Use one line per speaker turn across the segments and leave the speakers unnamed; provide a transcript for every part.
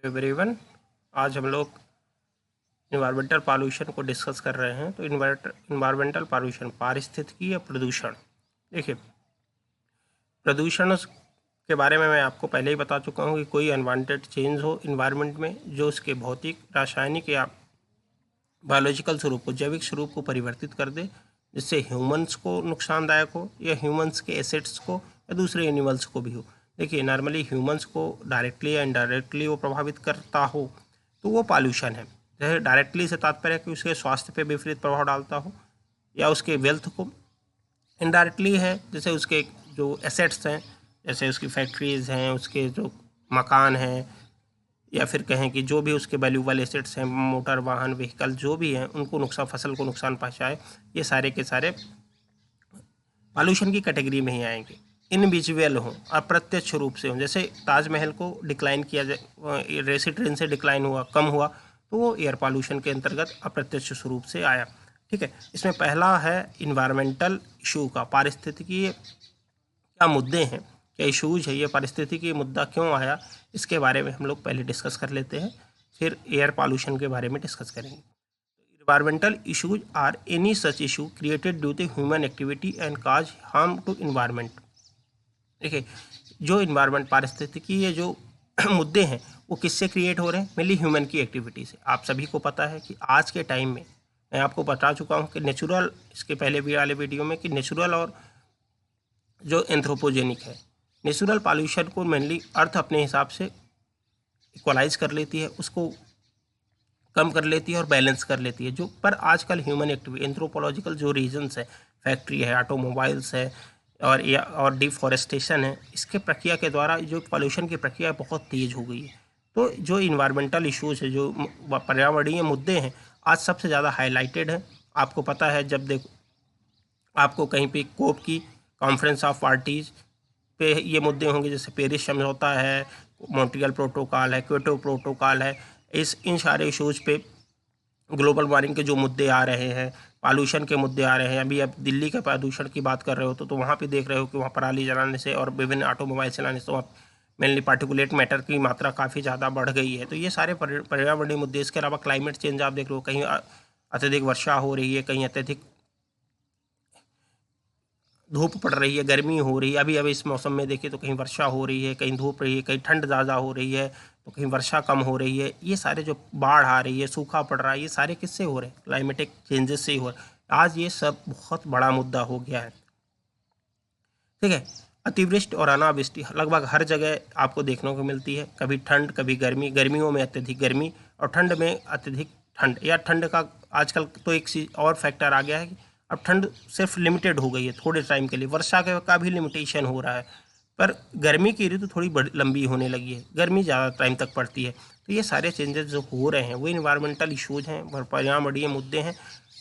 Everyone, आज हम लोग इन्वायरमेंटल पॉल्यूशन को डिस्कस कर रहे हैं। तो इन्वायरमेंटल पॉल्यूशन, पारिस्थितिकी या प्रदूषण। देखिए, प्रदूषण के बारे में मैं आपको पहले ही बता चुका हूँ कि कोई अनवांटेड चेंज हो इन्वायरमेंट में जो उसके भौतिक, रासायनिक या बायोलॉजिकल स्वरूप को, जैविक स्वरूप को परिवर्तित कर दे, जिससे ह्यूमंस को नुकसानदायक हो या ह्यूमंस के एसेट्स को या दूसरे एनिमल्स को भी हो। देखिए, नॉर्मली ह्यूमंस को डायरेक्टली या इनडायरेक्टली वो प्रभावित करता हो तो वो पॉल्यूशन है। जैसे डायरेक्टली से तात्पर्य है कि उसके स्वास्थ्य पे विपरीत प्रभाव डालता हो, या उसके वेल्थ को। इनडायरेक्टली है जैसे उसके जो एसेट्स हैं, जैसे उसकी फैक्ट्रीज़ हैं, उसके जो मकान हैं, या फिर कहें कि जो भी उसके वैल्यूबल एसेट्स हैं, मोटर वाहन व्हीकल जो भी हैं, उनको नुकसान, फसल को नुकसान पहुँचाए, ये सारे के सारे पॉल्यूशन की कैटेगरी में ही आएंगे। इनविजुअल हों, अप्रत्यक्ष रूप से हों, जैसे ताजमहल को डिक्लाइन किया जाए, रेसी ट्रेन से डिक्लाइन हुआ, कम हुआ, तो वो एयर पॉल्यूशन के अंतर्गत अप्रत्यक्ष स्वरूप से आया। ठीक है, इसमें पहला है इन्वायरमेंटल इशू का, पारिस्थितिकी क्या मुद्दे हैं, क्या इशूज है, ये पारिस्थितिकी मुद्दा क्यों आया, इसके बारे में हम लोग पहले डिस्कस कर लेते हैं, फिर एयर पॉल्यूशन के बारे में डिस्कस करेंगे। Environmental issues are any such issue created due to human activity and cause harm to environment। देखिए, जो इन्वायरमेंट, पारिस्थितिकी, ये जो मुद्दे हैं वो किससे क्रिएट हो रहे हैं? मेनली ह्यूमन की एक्टिविटी से। आप सभी को पता है कि आज के टाइम में, मैं आपको बता चुका हूँ कि नेचुरल, इसके पहले भी वाले वीडियो में, कि नेचुरल और जो एंथ्रोपोजेनिक है, नेचुरल पॉल्यूशन को मेनली अर्थ अपने हिसाब से इक्वलाइज कर लेती है, उसको कम कर लेती है और बैलेंस कर लेती है। जो पर आजकल ह्यूमन एक्टिविटी, एंथ्रोपोलॉजिकल जो रीजन्स है, फैक्ट्री है, ऑटोमोबाइल्स है, और डिफॉरेस्टेशन है, इसके प्रक्रिया के द्वारा जो पॉल्यूशन की प्रक्रिया बहुत तेज़ हो गई है। तो जो इन्वायरमेंटल इश्यूज है, जो पर्यावरणीय मुद्दे हैं, आज सबसे ज़्यादा हाईलाइटेड है। आपको पता है, जब देखो आपको कहीं पे कोप की कॉन्फ्रेंस ऑफ पार्टीज़ पे ये मुद्दे होंगे, जैसे पेरिस समझौता है, मॉन्ट्रियल प्रोटोकॉल है, क्योटो प्रोटोकॉल है, इन सारे इशूज़ पे ग्लोबल वार्मिंग के जो मुद्दे आ रहे हैं, पॉल्यूशन के मुद्दे आ रहे हैं। अभी आप दिल्ली के प्रदूषण की बात कर रहे हो तो वहाँ पे देख रहे हो कि वहाँ पराली जलाने से और विभिन्न ऑटोमोबाइल चलाने से वहाँ मेनली पार्टिकुलेट मैटर की मात्रा काफ़ी ज़्यादा बढ़ गई है। तो ये सारे पर्यावरणीय मुद्दे। इसके अलावा क्लाइमेट चेंज आप देख रहे हो, कहीं अत्यधिक वर्षा हो रही है, कहीं अत्यधिक धूप पड़ रही है, गर्मी हो रही है। अभी अभी इस मौसम में देखिए तो कहीं वर्षा हो रही है, कहीं धूप रही है, कहीं ठंड ज़्यादा हो रही है, तो कहीं वर्षा कम हो रही है। ये सारे जो बाढ़ आ रही है, सूखा पड़ रहा है, ये सारे किससे हो रहे हैं? क्लाइमेटिक चेंजेस से ही हो रहे हैं। आज ये सब बहुत बड़ा मुद्दा हो गया है। ठीक है, अतिवृष्टि और अनावृष्टि लगभग हर जगह आपको देखने को मिलती है। कभी ठंड, कभी गर्मी, गर्मियों में अत्यधिक गर्मी और ठंड में अत्यधिक ठंड। या ठंड का आजकल तो एक चीज़ और फैक्टर आ गया है कि अब ठंड सिर्फ लिमिटेड हो गई है थोड़े टाइम के लिए। वर्षा का भी लिमिटेशन हो रहा है, पर गर्मी की ऋतु थोड़ी लंबी होने लगी है, गर्मी ज़्यादा टाइम तक पड़ती है। तो ये सारे चेंजेस जो हो रहे हैं वो इन्वायरमेंटल इशूज़ हैं, पर्यावरणीय मुद्दे हैं।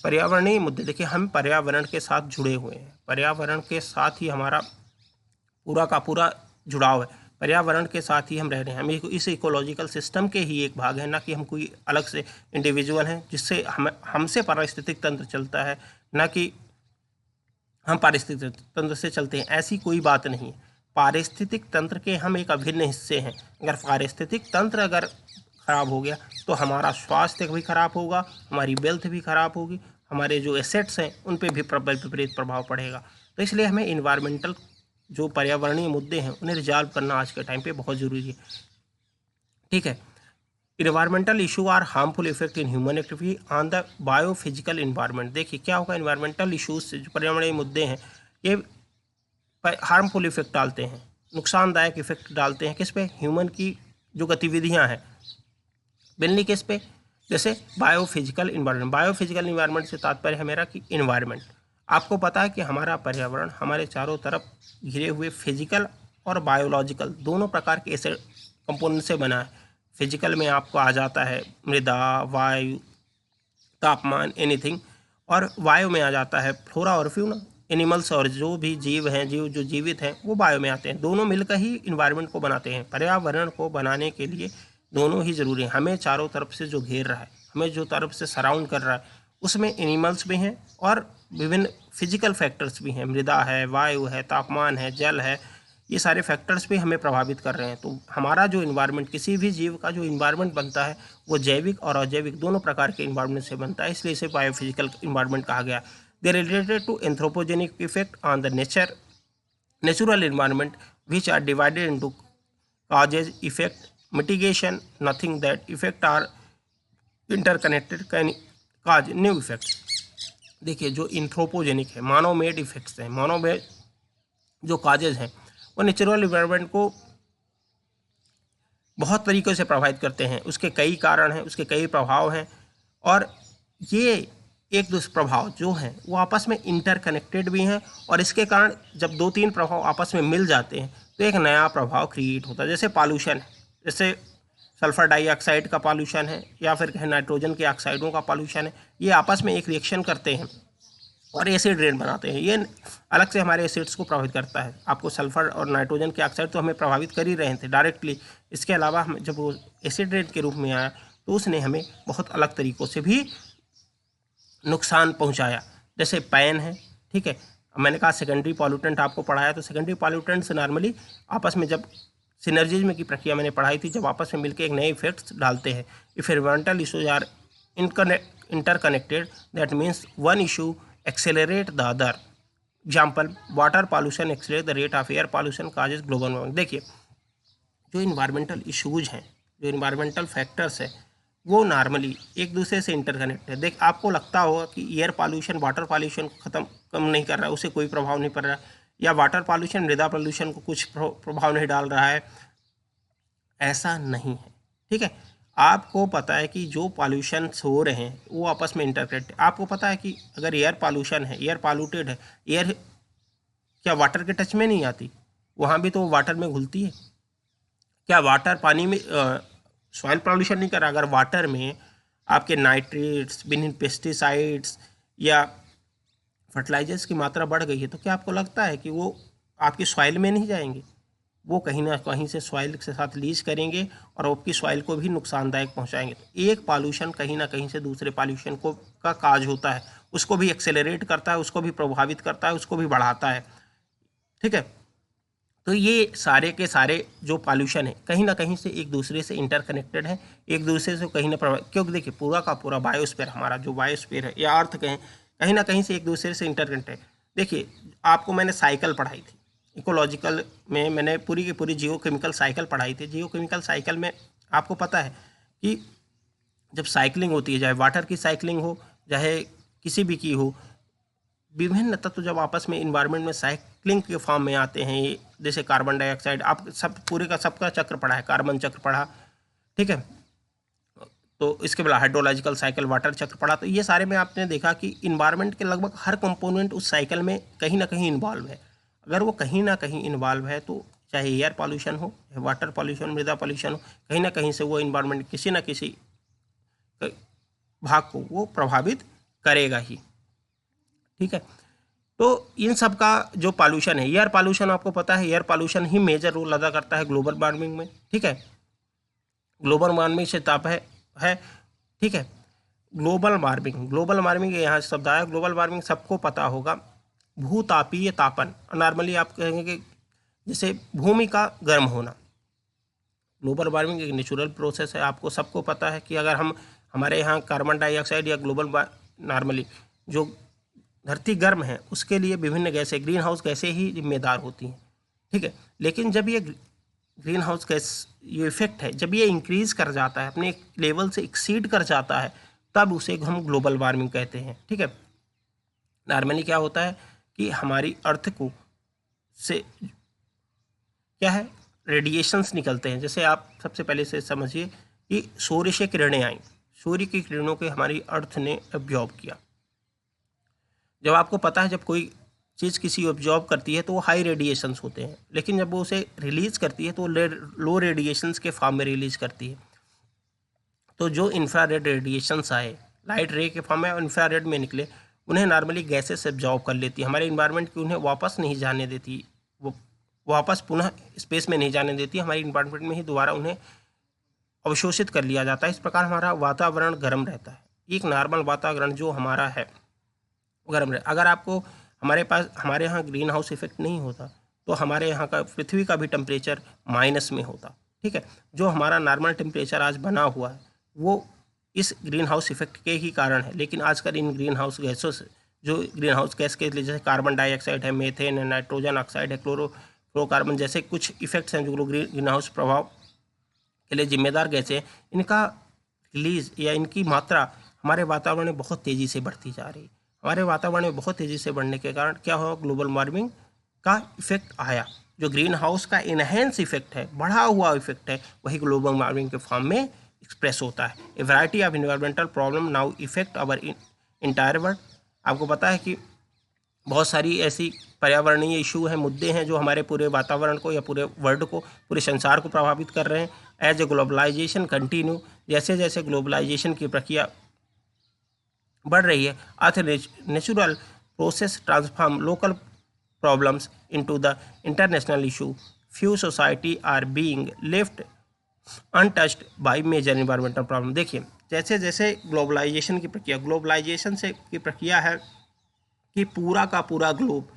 पर्यावरणीय मुद्दे, देखिए, हम पर्यावरण के साथ जुड़े हुए हैं, पर्यावरण के साथ ही हमारा पूरा का पूरा जुड़ाव है, पर्यावरण के साथ ही हम रह रहे हैं। हम इस इकोलॉजिकल सिस्टम के ही एक भाग हैं, ना कि हम कोई अलग से इंडिविजुअल हैं जिससे हमसे पारिस्थितिक तंत्र चलता है, ना कि हम पारिस्थितिक तंत्र से चलते हैं। ऐसी कोई बात नहीं है। पारिस्थितिक तंत्र के हम एक अभिन्न हिस्से हैं। अगर पारिस्थितिक तंत्र अगर खराब हो गया तो हमारा स्वास्थ्य भी खराब होगा, हमारी वेल्थ भी खराब होगी, हमारे जो एसेट्स हैं उन पे भी विपरीत प्रभाव पड़ेगा। तो इसलिए हमें इन्वायरमेंटल जो पर्यावरणीय मुद्दे हैं उन्हें रिजॉल्व करना आज के टाइम पे बहुत ज़रूरी है। ठीक है, environmental issue are harmful effect in human activity on the biophysical environment. देखिए, क्या होगा, इन्वायरमेंटल इशूज से, जो पर्यावरणीय मुद्दे हैं, ये हार्मफुल इफेक्ट डालते हैं, नुकसानदायक इफेक्ट डालते हैं किस पे? ह्यूमन की जो गतिविधियां हैं, मेनली किस पे? जैसे बायोफिजिकल इन्वायरमेंट। बायोफिजिकल इन्वायरमेंट से तात्पर्य है मेरा कि इन्वायरमेंट। आपको पता है कि हमारा पर्यावरण हमारे चारों तरफ घिरे हुए फिजिकल और बायोलॉजिकल दोनों प्रकार के ऐसे कंपोनेंट से बना है। फिजिकल में आपको आ जाता है मृदा, वायु, तापमान, एनीथिंग, और वायु में आ जाता है फ्लोरा और फ्यूना, एनिमल्स, और जो भी जीव हैं, जीव जो जीवित हैं वो वायु में आते हैं। दोनों मिलकर ही इन्वायरमेंट को बनाते हैं। पर्यावरण को बनाने के लिए दोनों ही ज़रूरी हैं। हमें चारों तरफ से जो घेर रहा है, हमें जो तरफ से सराउंड कर रहा है, उसमें एनिमल्स भी हैं और विभिन्न फिजिकल फैक्टर्स भी हैं। मृदा है, वायु है, तापमान है, जल है, ये सारे फैक्टर्स भी हमें प्रभावित कर रहे हैं। तो हमारा जो इन्वायरमेंट, किसी भी जीव का जो इन्वायरमेंट बनता है वो जैविक और अजैविक दोनों प्रकार के इन्वायरमेंट से बनता है, इसलिए इसे बायोफिजिकल इन्वायरमेंट कहा गया। They related to anthropogenic effect on the natural environment, which are divided into causes, effect, mitigation. Nothing that effect are interconnected can cause new effects. देखिए, जो इंथ्रोपोजेनिक है, मानव मेड इफेक्ट्स हैं, मानव मेड जो काजेज हैं वो natural environment को बहुत तरीक़ों से प्रभावित करते हैं। उसके कई कारण हैं, उसके कई प्रभाव हैं, और ये एक दुष्प्रभाव जो हैं वो आपस में इंटरकनेक्टेड भी हैं, और इसके कारण जब 2-3 प्रभाव आपस में मिल जाते हैं तो एक नया प्रभाव क्रिएट होता है। जैसे पॉल्यूशन है, जैसे सल्फर डाइऑक्साइड का पॉल्यूशन है, या फिर कहें नाइट्रोजन के ऑक्साइडों का पॉल्यूशन है, ये आपस में एक रिएक्शन करते हैं और एसिड रेन बनाते हैं। ये अलग से हमारे एसिड्स को प्रभावित करता है। आपको सल्फर और नाइट्रोजन के ऑक्साइड तो हमें प्रभावित कर ही रहे थे डायरेक्टली, इसके अलावा हम जब वो एसिड रेन के रूप में आया तो उसने हमें बहुत अलग तरीक़ों से भी नुकसान पहुंचाया। जैसे पैन है, ठीक है, मैंने कहा सेकेंडरी पॉल्यूटेंट आपको पढ़ाया, तो सेकेंडरी पॉल्यूटेंट्स नॉर्मली आपस में जब सिनर्जिज्म की प्रक्रिया मैंने पढ़ाई थी, जब आपस में मिलकर एक नए इफेक्ट्स डालते हैं। If environmental issues are interconnected, that means one issue accelerate the other. Example, water pollution accelerate the rate of air pollution causes global warming. देखिए, जो इन्वायरमेंटल इशूज हैं, जो इन्वायरमेंटल फैक्टर्स हैं, वो नॉर्मली एक दूसरे से इंटरकनेक्ट है। देख, आपको लगता होगा कि एयर पॉल्यूशन वाटर पॉल्यूशन को कम नहीं कर रहा है, उसे कोई प्रभाव नहीं पड़ रहा है, या वाटर पॉल्यूशन मृदा प्रदूषण को कुछ प्रभाव नहीं डाल रहा है। ऐसा नहीं है, ठीक है। आपको पता है कि जो पॉल्यूशन हो रहे हैं वो आपस में इंटरकनेक्ट। आपको पता है कि अगर एयर पॉल्यूशन है, एयर पॉल्यूटेड है, एयर क्या वाटर के टच में नहीं आती? वहाँ भी तो वाटर में घुलती है। क्या वाटर पानी में सॉइल पॉल्यूशन नहीं कर रहा? अगर वाटर में आपके नाइट्रेट्स, विभिन्न पेस्टिसाइड्स या फर्टिलाइजर्स की मात्रा बढ़ गई है, तो क्या आपको लगता है कि वो आपकी सॉइल में नहीं जाएंगे? वो कहीं ना कहीं से सॉइल के साथ लीच करेंगे और आपकी सॉइल को भी नुकसानदायक पहुंचाएंगे। तो एक पॉल्यूशन कहीं ना कहीं से दूसरे पॉल्यूशन को का काज होता है, उसको भी एक्सेलरेट करता है, उसको भी प्रभावित करता है, उसको भी बढ़ाता है, ठीक है। तो ये सारे के सारे जो पॉल्यूशन है कहीं ना कहीं से एक दूसरे से इंटरकनेक्टेड है, एक दूसरे से कहीं ना प्रभावित, क्योंकि देखिए पूरा का पूरा बायोस्फीयर, हमारा जो बायोस्फीयर है या अर्थ कहीं ना कहीं से एक दूसरे से इंटरकनेक्टेड है। देखिए, आपको मैंने साइकिल पढ़ाई थी इकोलॉजिकल में, मैंने पूरी की पूरी जियोकेमिकल साइकिल पढ़ाई थी। जियोकेमिकल साइकिल में आपको पता है कि जब साइकिलिंग होती है, चाहे वाटर की साइकिलिंग हो, चाहे किसी भी की हो, विभिन्न तत्व जब आपस में इन्वायरमेंट में साइक्लिंग के फॉर्म में आते हैं, जैसे कार्बन डाइऑक्साइड, आप सब पूरे का सबका चक्र पढ़ा है, कार्बन चक्र पढ़ा, ठीक है। तो इसके बाद हाइड्रोलॉजिकल साइकिल, वाटर चक्र पढ़ा। तो ये सारे में आपने देखा कि इन्वायरमेंट के लगभग हर कंपोनेंट उस साइकिल में कहीं ना कहीं इन्वॉल्व है। अगर वो कहीं ना कहीं इन्वॉल्व है तो चाहे एयर पॉल्यूशन हो, चाहे वाटर पॉल्यूशन, मृदा पॉल्यूशन हो, कहीं ना कहीं से वो इन्वायरमेंट किसी न किसी भाग को वो प्रभावित करेगा ही, ठीक है। तो इन सब का जो पॉल्यूशन है, एयर पॉल्यूशन आपको पता है, एयर पॉल्यूशन ही मेजर रोल अदा करता है ग्लोबल वार्मिंग में, ठीक है। ग्लोबल वार्मिंग से ताप है, ठीक है। ग्लोबल वार्मिंग यहाँ शब्द आया। ग्लोबल वार्मिंग सबको पता होगा, भूतापीय तापन। नॉर्मली आप कहेंगे कि जैसे भूमि का गर्म होना, ग्लोबल वार्मिंग एक नेचुरल प्रोसेस है। आपको सबको पता है कि अगर हमारे यहाँ कार्बन डाइऑक्साइड या नॉर्मली जो धरती गर्म है उसके लिए विभिन्न गैसें, ग्रीन हाउस गैसें ही जिम्मेदार होती हैं, ठीक है। लेकिन जब ये ग्रीन हाउस गैस ये इफेक्ट है, जब ये इंक्रीज कर जाता है, अपने एक लेवल से एक्सीड कर जाता है, तब उसे हम ग्लोबल वार्मिंग कहते हैं, ठीक है। नॉर्मली क्या होता है कि हमारी अर्थ को से क्या है, रेडिएशंस निकलते हैं। जैसे आप सबसे पहले से समझिए कि सूर्य से किरणें आई, सूर्य की किरणों के हमारी अर्थ ने एब्जॉर्ब किया। जब आपको पता है जब कोई चीज़ किसी ऑब्जॉर्व करती है तो वो हाई रेडिएशंस होते हैं, लेकिन जब वो उसे रिलीज़ करती है तो लो रेडिएशंस के फॉर्म में रिलीज़ करती है। तो जो इंफ्रारेड रेडिएशंस आए, लाइट रे के फॉर्म में इंफ्रारेड में निकले, उन्हें नॉर्मली गैसेस एब्जॉर्व कर लेती है। हमारे इन्वायरमेंट की उन्हें वापस नहीं जाने देती, वो वापस पुनः स्पेस में नहीं जाने देती, हमारी इन्वायरमेंट में ही दोबारा उन्हें अवशोषित कर लिया जाता है। इस प्रकार हमारा वातावरण गर्म रहता है। एक नॉर्मल वातावरण जो हमारा है गर्म रहे। अगर आपको हमारे यहाँ ग्रीन हाउस इफेक्ट नहीं होता तो हमारे यहाँ का पृथ्वी का भी टेम्परेचर माइनस में होता। ठीक है, जो हमारा नॉर्मल टेम्परेचर आज बना हुआ है वो इस ग्रीन हाउस इफेक्ट के ही कारण है। लेकिन आजकल इन ग्रीन हाउस गैसों से, जो ग्रीन हाउस गैस के लिए जैसे कार्बन डाइऑक्साइड है, मीथेन है, नाइट्रोजन ऑक्साइड है, फ्लोरोकार्बन जैसे कुछ इफेक्ट्स हैं जो ग्रीन हाउस प्रभाव के लिए जिम्मेदार गैसें हैं, इनका रिलीज या इनकी मात्रा हमारे वातावरण में बहुत तेज़ी से बढ़ती जा रही है। हमारे वातावरण में बहुत तेज़ी से बढ़ने के कारण क्या हुआ, ग्लोबल वार्मिंग का इफेक्ट आया। जो ग्रीन हाउस का इनहेंस इफेक्ट है, बढ़ा हुआ इफेक्ट है, वही ग्लोबल वार्मिंग के फॉर्म में एक्सप्रेस होता है। ए variety of environmental problem now effect our entire world. आपको पता है कि बहुत सारी ऐसी पर्यावरणीय इशू हैं, मुद्दे हैं जो हमारे पूरे वातावरण को या पूरे वर्ल्ड को, पूरे संसार को प्रभावित कर रहे हैं। एज ए ग्लोबलाइजेशन कंटिन्यू, जैसे जैसे ग्लोबलाइजेशन की प्रक्रिया बढ़ रही है, earth natural process transform local problems into the international issue. Few society are being left untouched by major environmental problem. देखिए, जैसे जैसे ग्लोबलाइजेशन से की प्रक्रिया है कि पूरा का पूरा ग्लोब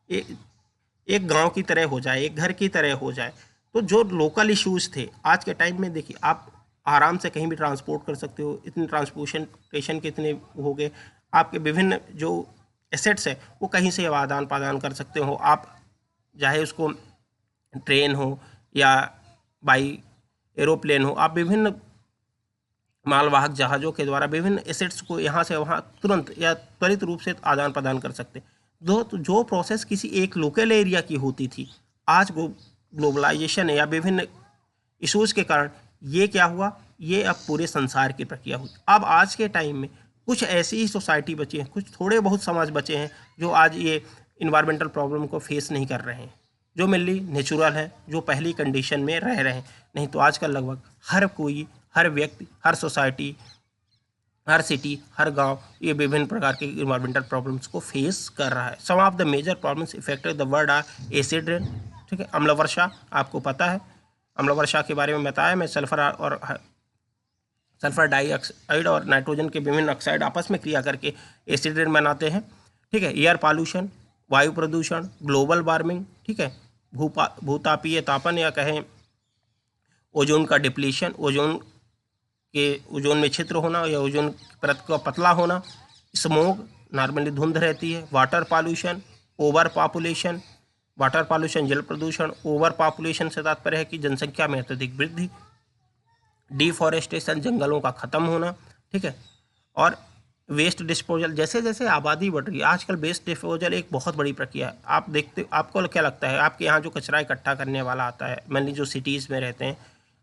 एक गांव की तरह हो जाए, एक घर की तरह हो जाए। तो जो लोकल इश्यूज थे आज के टाइम में, देखिए आप आराम से कहीं भी ट्रांसपोर्ट कर सकते हो, इतने ट्रांसपोर्टेशन के इतने हो गए, आपके विभिन्न जो एसेट्स है वो कहीं से आदान प्रदान कर सकते हो आप, चाहे उसको ट्रेन हो या बाई एरोप्लेन हो, आप विभिन्न मालवाहक जहाज़ों के द्वारा विभिन्न एसेट्स को यहाँ से वहाँ तुरंत या त्वरित रूप से आदान प्रदान कर सकते। जो प्रोसेस किसी एक लोकल एरिया की होती थी, आज ग्लोबलाइजेशन या विभिन्न इशूज़ के कारण ये क्या हुआ, ये अब पूरे संसार की प्रक्रिया हुई। अब आज के टाइम में कुछ ऐसी ही सोसाइटी बची हैं, कुछ थोड़े बहुत समाज बचे हैं जो आज ये इन्वायरमेंटल प्रॉब्लम को फेस नहीं कर रहे हैं, जो मेनली नेचुरल है, जो पहली कंडीशन में रह रहे हैं। नहीं तो आजकल लगभग हर कोई, हर व्यक्ति, हर सोसाइटी, हर सिटी, हर गांव ये विभिन्न प्रकार के इन्वायरमेंटल प्रॉब्लम्स को फेस कर रहा है। Some of the major problems affected the world are acid rain. ठीक है, अम्ल वर्षा, आपको पता है अम्ल वर्षा के बारे में बताया मैं। सल्फर डाइऑक्साइड और नाइट्रोजन के विभिन्न ऑक्साइड आपस में क्रिया करके एसिड रेन बनाते हैं। ठीक है, एयर पॉल्यूशन, वायु प्रदूषण, ग्लोबल वार्मिंग, ठीक है, भूतापीय तापन या कहें ओजोन का डिप्लीशन, ओजोन में छिद्र होना या ओजोन परत का पतला होना, स्मोग, नॉर्मली धुंध रहती है, water pollution, over population, water pollution जल प्रदूषण, ओवर पॉपुलेशन से तात्पर्य है कि जनसंख्या में अत्यधिक वृद्धि, डिफॉरेस्टेशन, जंगलों का खत्म होना, ठीक है, और वेस्ट डिस्पोजल। जैसे जैसे आबादी बढ़ रही है आजकल वेस्ट डिस्पोजल एक बहुत बड़ी प्रक्रिया है। आप देखते, आपको क्या लगता है, आपके यहाँ जो कचरा इकट्ठा करने वाला आता है, मेनली जो सिटीज़ में रहते हैं,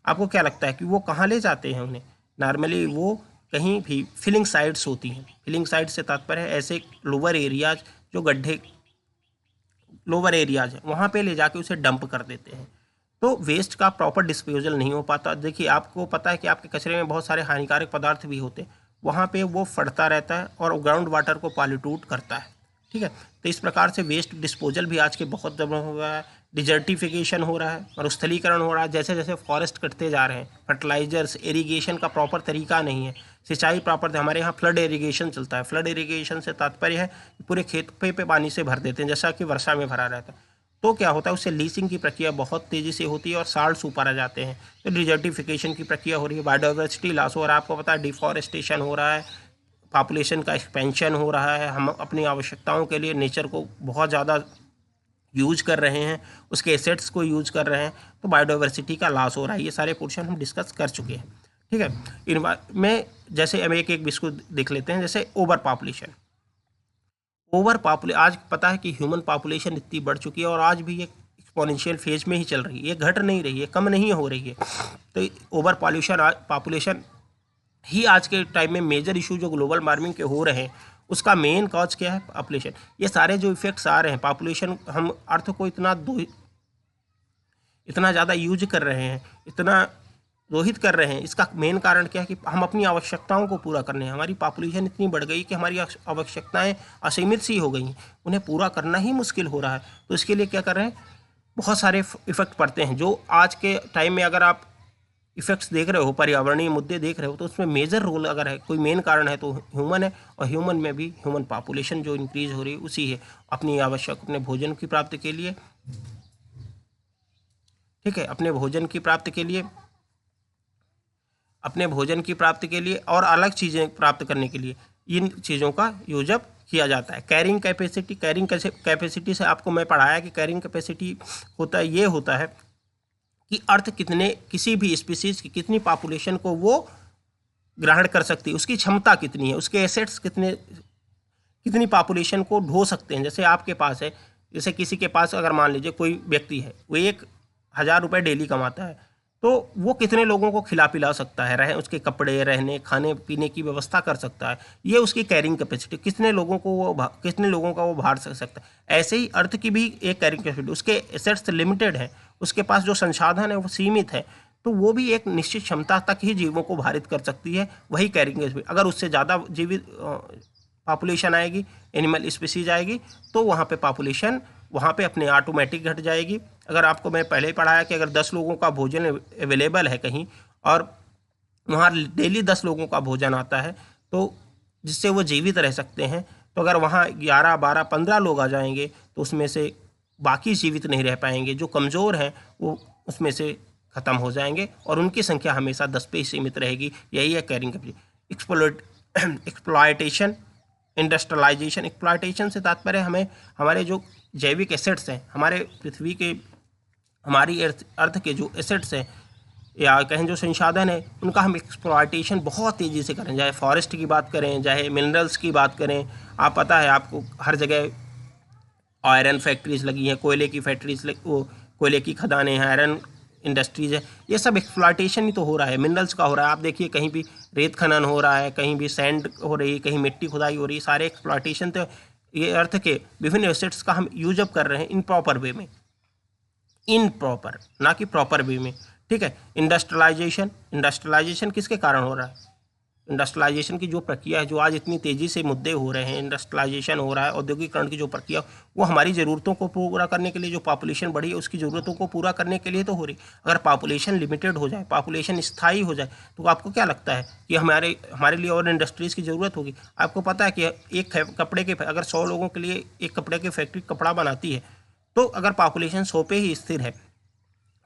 आपको क्या लगता है कि वो कहाँ ले जाते हैं उन्हें? नॉर्मली वो कहीं भी फिलिंग साइट्स होती हैं। फिलिंग साइट से तात्पर्य है ऐसे लोअर एरियाज, जो गड्ढे लोअर एरियाज हैं, वहाँ पे ले जाके उसे डंप कर देते हैं। तो वेस्ट का प्रॉपर डिस्पोजल नहीं हो पाता। देखिए, आपको पता है कि आपके कचरे में बहुत सारे हानिकारक पदार्थ भी होते हैं, वहाँ पे वो फटता रहता है और ग्राउंड वाटर को पॉल्यूट करता है। ठीक है, तो इस प्रकार से वेस्ट डिस्पोजल भी आज के बहुत ज़्यादा हो रहा है। डिजर्टिफिकेशन हो रहा है और स्थलीकरण हो रहा है। जैसे जैसे फॉरेस्ट कटते जा रहे हैं, फर्टिलाइजर्स, इरिगेशन का प्रॉपर तरीका नहीं है, सिंचाई प्रॉपर। हमारे यहाँ फ्लड इरिगेशन चलता है। फ्लड इरिगेशन से तात्पर्य है कि पूरे खेत पे पानी से भर देते हैं, जैसा कि वर्षा में भरा रहता है। तो क्या होता है, उससे लीचिंग की प्रक्रिया बहुत तेज़ी से होती है और साल्ट्स ऊपर आ जाते हैं। तो डिजर्टिफिकेशन की प्रक्रिया हो रही है, बायोडाइवर्सिटी लॉस हो रहा है। आपको पता है डिफॉरेस्टेशन हो रहा है, पॉपुलेशन का एक्सपेंशन हो रहा है। हम अपनी आवश्यकताओं के लिए नेचर को बहुत ज़्यादा यूज कर रहे हैं, उसके एसेट्स को यूज कर रहे हैं, तो बायोडाइवर्सिटी का लॉस हो रहा है। ये सारे पोर्शन हम डिस्कस कर चुके हैं। ठीक है, में जैसे हम एक बिस्कुट देख लेते हैं, जैसे ओवर पॉपुलेशन। आज पता है कि ह्यूमन पॉपुलेशन इतनी बढ़ चुकी है और आज भी ये एक्सपोनेंशियल फेज में ही चल रही है, ये घट नहीं रही है, कम नहीं हो रही है। तो ओवर पॉपुलेशन ही आज के टाइम में मेजर इशू जो ग्लोबल वार्मिंग के हो रहे हैं, उसका मेन कॉज क्या है? पॉपुलेशन। ये सारे जो इफेक्ट्स आ रहे हैं, पॉपुलेशन, हम अर्थ को इतना ज़्यादा यूज कर रहे हैं, इतना रोहित कर रहे हैं, इसका मेन कारण क्या है कि हम अपनी आवश्यकताओं को पूरा करने हैं। हमारी पॉपुलेशन इतनी बढ़ गई कि हमारी आवश्यकताएं असीमित सी हो गई हैं, उन्हें पूरा करना ही मुश्किल हो रहा है। तो इसके लिए क्या कर रहे हैं, बहुत सारे इफेक्ट पड़ते हैं। जो आज के टाइम में अगर आप इफेक्ट्स देख रहे हो, पर्यावरणीय मुद्दे देख रहे हो, तो उसमें मेजर रोल अगर है, कोई मेन कारण है तो ह्यूमन है। और ह्यूमन में भी ह्यूमन पॉपुलेशन जो इंक्रीज हो रही है उसी है, अपनी आवश्यक अपने भोजन की प्राप्ति के लिए ठीक है, अपने भोजन की प्राप्ति के लिए और अलग चीज़ें प्राप्त करने के लिए इन चीज़ों का यूज अप किया जाता है। कैरिंग कैपेसिटी से आपको मैं पढ़ाया कि कैरिंग कैपेसिटी होता है कि अर्थ किसी भी स्पीसीज की कितनी पॉपुलेशन को वो ग्रहण कर सकती है, उसकी क्षमता कितनी है, उसके एसेट्स कितनी पॉपुलेशन को ढो सकते हैं। जैसे आपके पास है, जैसे किसी के पास अगर मान लीजिए कोई व्यक्ति है, वो 1,000 रुपये डेली कमाता है, तो वो कितने लोगों को खिला पिला सकता है, उसके कपड़े, रहने खाने पीने की व्यवस्था कर सकता है। ये उसकी कैरिंग कैपेसिटी, कितने लोगों का वो भार सकता है। ऐसे ही अर्थ की भी एक कैरिंग कैपेसिटी, उसके एसेट्स लिमिटेड है, उसके पास जो संसाधन है वो सीमित है, तो वो भी एक निश्चित क्षमता तक ही जीवों को भारित कर सकती है। वही कैरिंग कैपेसिटी, अगर उससे ज़्यादा जीवित पॉपुलेशन आएगी, एनिमल स्पीसीज आएगी, तो वहाँ पे पॉपुलेशन वहाँ पे अपने ऑटोमेटिक घट जाएगी। अगर आपको मैं पहले ही पढ़ाया कि अगर 10 लोगों का भोजन अवेलेबल है कहीं और वहाँ डेली 10 लोगों का भोजन आता है, तो जिससे वो जीवित रह सकते हैं, तो अगर वहाँ 11, 12, 15 लोग आ जाएंगे तो उसमें से बाकी जीवित नहीं रह पाएंगे। जो कमज़ोर हैं वो उसमें से ख़त्म हो जाएंगे और उनकी संख्या हमेशा 10 पे ही सीमित रहेगी। यही है carrying capacity. Exploitation, industrialization. Exploitation से तात्पर्य हमें हमारे जो जैविक एसेट्स हैं, हमारे पृथ्वी के, हमारी अर्थ के जो एसेट्स हैं या कहें जो संसाधन है, उनका हम एक्सप्लॉयटेशन बहुत तेज़ी से करें। चाहे फॉरेस्ट की बात करें, चाहे मिनरल्स की बात करें। आप पता है आपको हर जगह आयरन फैक्ट्रीज लगी हैं, कोयले की फैक्ट्रीज वो कोयले की खदानें हैं, आयरन इंडस्ट्रीज है। ये सब एक्सप्लॉयटेशन ही तो हो रहा है, मिनरल्स का हो रहा है। आप देखिए कहीं भी रेत खनन हो रहा है, कहीं भी सैंड हो रही है, कहीं मिट्टी खुदाई हो रही है, सारे एक्सप्लॉयटेशन। तो ये अर्थ के विभिन्न एसेट्स का हम यूज अप कर रहे हैं इनप्रॉपर वे में, इनप्रॉपर ना कि प्रॉपर वे में। ठीक है। इंडस्ट्रियलाइजेशन किसके कारण हो रहा है? इंडस्ट्रियलाइजेशन की जो प्रक्रिया है, जो आज इतनी तेज़ी से मुद्दे हो रहे हैं, इंडस्ट्रियलाइजेशन हो रहा है, औद्योगिकरण की जो प्रक्रिया, वो हमारी ज़रूरतों को पूरा करने के लिए, जो पॉपुलेशन बढ़ी है उसकी ज़रूरतों को पूरा करने के लिए तो हो रही। अगर पॉपुलेशन लिमिटेड हो जाए, पॉपुलेशन स्थायी हो जाए, तो आपको क्या लगता है कि हमारे लिए और इंडस्ट्रीज़ की ज़रूरत होगी? आपको पता है कि एक कपड़े के, अगर 100 लोगों के लिए एक कपड़े की फैक्ट्री कपड़ा बनाती है, तो अगर पॉपुलेशन 100 पे ही स्थिर है,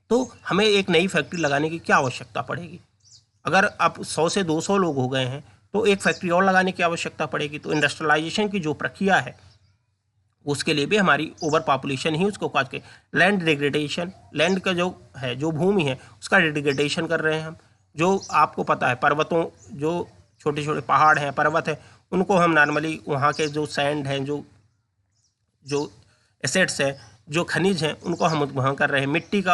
तो हमें एक नई फैक्ट्री लगाने की क्या आवश्यकता पड़ेगी? अगर अब 100 से 200 लोग हो गए हैं, तो एक फैक्ट्री और लगाने की आवश्यकता पड़ेगी। तो इंडस्ट्रियलाइजेशन की जो प्रक्रिया है, उसके लिए भी हमारी ओवर पॉपुलेशन ही उसको काज के। लैंड डिग्रेडेशन, लैंड का जो है, जो भूमि है, उसका डिग्रेडेशन कर रहे हैं हम। जो आपको पता है, पर्वतों, जो छोटे छोटे पहाड़ हैं, पर्वत है, उनको हम नॉर्मली वहाँ के जो सैंड हैं, जो एसेट्स हैं, जो खनिज हैं, उनको हम वहाँ कर रहे हैं। मिट्टी का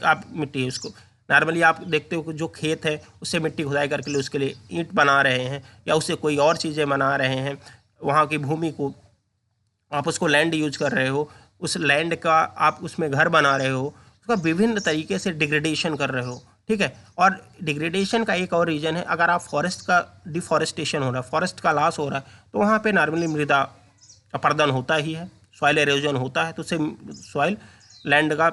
आप मिट्टी है, उसको नॉर्मली आप देखते हो कि जो खेत है उससे मिट्टी खुदाई करके उसके लिए ईंट बना रहे हैं, या उससे कोई और चीज़ें बना रहे हैं। वहाँ की भूमि को आप उसको लैंड यूज कर रहे हो, उस लैंड का आप उसमें घर बना रहे हो, उसका विभिन्न तरीके से डिग्रेडेशन कर रहे हो। ठीक है। और डिग्रेडेशन का एक और रीज़न है, अगर आप फॉरेस्ट का डिफॉरेस्टेशन हो रहा है, फॉरेस्ट का लॉस हो रहा है, तो वहाँ पे नॉर्मली मृदा अपरदन होता ही है, सॉइल एरोजन होता है, तो उससे सॉइल लैंड का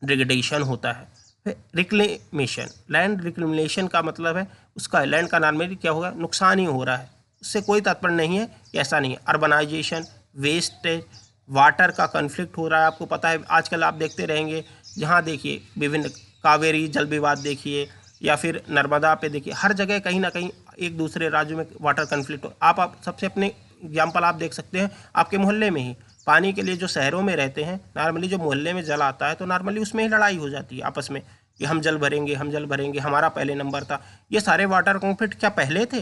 डिग्रेडेशन होता है। फिर रिक्लेमेशन, लैंड रिक्लेमेशन का मतलब है उसका लैंड का नॉर्मली क्या होगा, नुकसान ही हो रहा है, उससे कोई तात्पर्य नहीं है कि ऐसा नहीं है। अर्बनाइजेशन, वेस्टेज, वाटर का कन्फ्लिक्ट हो रहा है। आपको पता है आजकल आप देखते रहेंगे, जहाँ देखिए विभिन्न कावेरी जल विवाद देखिए, या फिर नर्मदा पे देखिए, हर जगह कहीं ना कहीं एक दूसरे राज्यों में वाटर कन्फ्लिक्ट हो। आप सबसे अपने एग्जाम्पल आप देख सकते हैं आपके मोहल्ले में ही। पानी के लिए जो शहरों में रहते हैं, नॉर्मली जो मोहल्ले में जल आता है, तो नॉर्मली उसमें ही लड़ाई हो जाती है आपस में कि हम जल भरेंगे, हम जल भरेंगे, हमारा पहले नंबर था। ये सारे वाटर कॉन्फ्लिक्ट क्या पहले थे?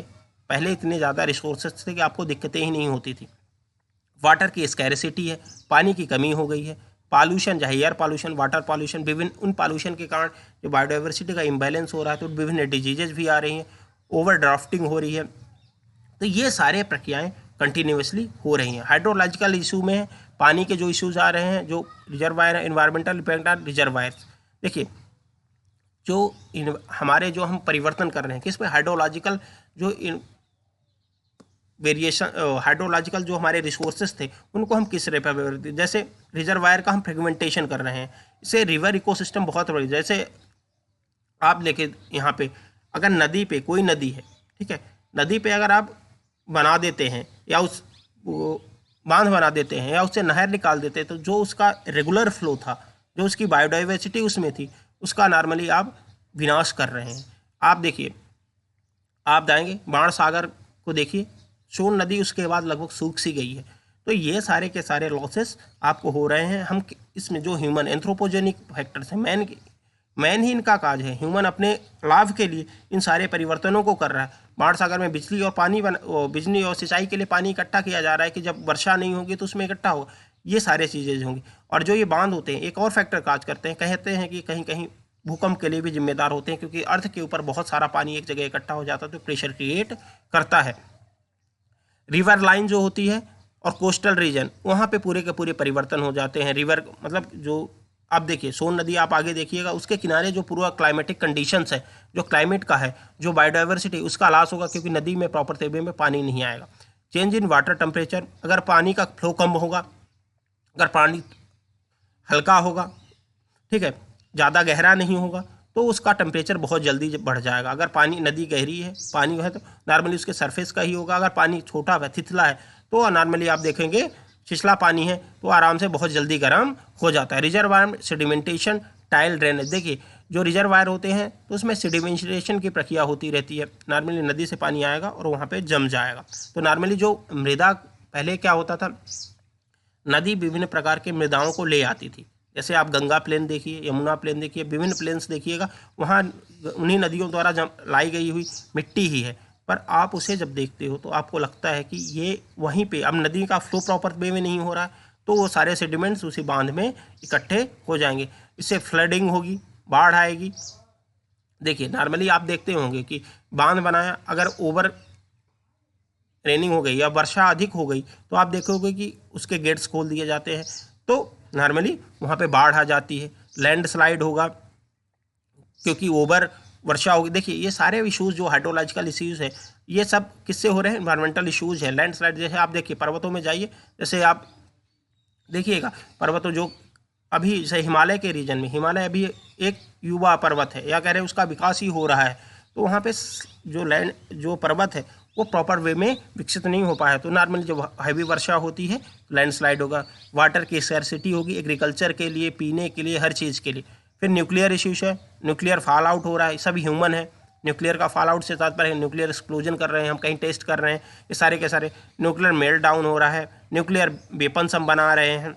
पहले इतने ज़्यादा रिसोर्सेज थे कि आपको दिक्कतें ही नहीं होती थी। वाटर की स्कैरसिटी है, पानी की कमी हो गई है। पॉल्यूशन, चाहे एयर पॉल्यूशन, वाटर पॉल्यूशन, विभिन्न उन पॉल्यूशन के कारण जो बायोडाइवर्सिटी का इम्बैलेंस हो रहा है, तो विभिन्न डिजीजेज भी आ रही हैं, ओवर ड्राफ्टिंग हो रही है। तो ये सारे प्रक्रियाएं कंटिन्यूसली हो रही हैं। हाइड्रोलॉजिकल इशू में पानी के जो इश्यूज आ रहे हैं, जो reservoir, environmental impact on reservoirs. देखिए हमारे जो हम परिवर्तन कर रहे हैं किस पे, हाइड्रोलॉजिकल जो वेरिएशन, हाइड्रोलॉजिकल जो हमारे रिसोर्सेज थे उनको हम किस पर, जैसे रिजर्वायर का हम फ्रेगमेंटेशन कर रहे हैं, इससे रिवर इकोसिस्टम बहुत बड़ी। जैसे आप लेके यहाँ पे अगर नदी पे कोई नदी है, ठीक है, नदी पे अगर आप बना देते हैं या बांध बना देते हैं या उससे नहर निकाल देते हैं, तो जो उसका रेगुलर फ्लो था, जो उसकी बायोडाइवर्सिटी उसमें थी उसका नॉर्मली आप विनाश कर रहे हैं। आप देखिए, आप जाएंगे बाण सागर को देखिए, सोन नदी उसके बाद लगभग सूख सी गई है। तो ये सारे के सारे लॉसेस आपको हो रहे हैं। हम इसमें जो ह्यूमन एंथ्रोपोजेनिक फैक्टर्स हैं, मैन ही इनका काज है। ह्यूमन अपने लाभ के लिए इन सारे परिवर्तनों को कर रहा है। बाढ़ सागर में बिजली और बिजली और सिंचाई के लिए पानी इकट्ठा किया जा रहा है कि जब वर्षा नहीं होगी तो उसमें इकट्ठा होगा, ये सारे चीज़ें होंगी। और जो ये बांध होते हैं एक और फैक्टर काज करते हैं, कहते हैं कि कहीं कहीं भूकंप के लिए भी जिम्मेदार होते हैं, क्योंकि अर्थ के ऊपर बहुत सारा पानी एक जगह इकट्ठा हो जाता है तो प्रेशर क्रिएट करता है। रिवर लाइन जो होती है और कोस्टल रीजन, वहाँ पे पूरे के पूरे परिवर्तन हो जाते हैं। रिवर मतलब जो आप देखिए सोन नदी आप आगे देखिएगा, उसके किनारे जो पूरा क्लाइमेटिक कंडीशंस है, जो क्लाइमेट का है, जो बायोडाइवर्सिटी, उसका लॉस होगा क्योंकि नदी में प्रॉपर तरीके में पानी नहीं आएगा। चेंज इन वाटर टेम्परेचर, अगर पानी का फ्लो कम होगा, अगर पानी हल्का होगा, ठीक है, ज़्यादा गहरा नहीं होगा, तो उसका टेम्परेचर बहुत जल्दी बढ़ जाएगा। अगर पानी नदी गहरी है, पानी है तो नॉर्मली उसके सरफेस का ही होगा। अगर पानी छोटा है, थितला है, तो नॉर्मली आप देखेंगे छिछला पानी है तो आराम से बहुत जल्दी गर्म हो जाता है। रिजर्वायर सेडिमेंटेशन, टाइल ड्रेनेज, देखिए जो रिजर्वायर होते हैं तो उसमें सेडिमेंटेशन की प्रक्रिया होती रहती है। नॉर्मली नदी से पानी आएगा और वहाँ पे जम जाएगा। तो नॉर्मली जो मृदा, पहले क्या होता था, नदी विभिन्न प्रकार के मृदाओं को ले आती थी। जैसे आप गंगा प्लेन देखिए, यमुना प्लेन देखिए, विभिन्न प्लेन्स देखिएगा, वहाँ उन्हीं नदियों द्वारा लाई गई हुई मिट्टी ही है। पर आप उसे जब देखते हो तो आपको लगता है कि ये वहीं पे, अब नदी का फ्लो प्रॉपर वे में नहीं हो रहा है, तो वो सारे सेडिमेंट्स उसी बांध में इकट्ठे हो जाएंगे। इससे फ्लडिंग होगी, बाढ़ आएगी। देखिए नॉर्मली आप देखते होंगे कि बांध बनाया, अगर ओवर रेनिंग हो गई या वर्षा अधिक हो गई तो आप देखोगे कि उसके गेट्स खोल दिए जाते हैं, तो नॉर्मली वहाँ पे बाढ़ आ जाती है। लैंडस्लाइड होगा क्योंकि ओवर वर्षा होगी। देखिए ये सारे इश्यूज़ जो हाइड्रोलॉजिकल इश्यूज़ है, ये सब किससे हो रहे हैं, इन्वायरमेंटल इश्यूज़ है। लैंडस्लाइड जैसे आप देखिए पर्वतों में जाइए, जैसे आप देखिएगा पर्वतों जो अभी जैसे हिमालय के रीजन में, हिमालय अभी एक युवा पर्वत है या कह रहे हैं उसका विकास ही हो रहा है, तो वहाँ पे जो पर्वत है वो प्रॉपर वे में विकसित नहीं हो पाया। तो नॉर्मली जब हैवी वर्षा होती है लैंडस्लाइड होगा, वाटर की स्कैर्सिटी होगी एग्रीकल्चर के लिए, पीने के लिए, हर चीज़ के लिए। फिर न्यूक्लियर इश्यूज है, न्यूक्लियर फॉल आउट हो रहा है, सब ह्यूमन है। न्यूक्लियर का फॉल आउट से तात्पर्य है न्यूक्लियर एक्सप्लोजन कर रहे हैं हम, कहीं टेस्ट कर रहे हैं, ये सारे के सारे न्यूक्लियर मेल्ट डाउन हो रहा है, न्यूक्लियर वेपन्स हम बना रहे हैं,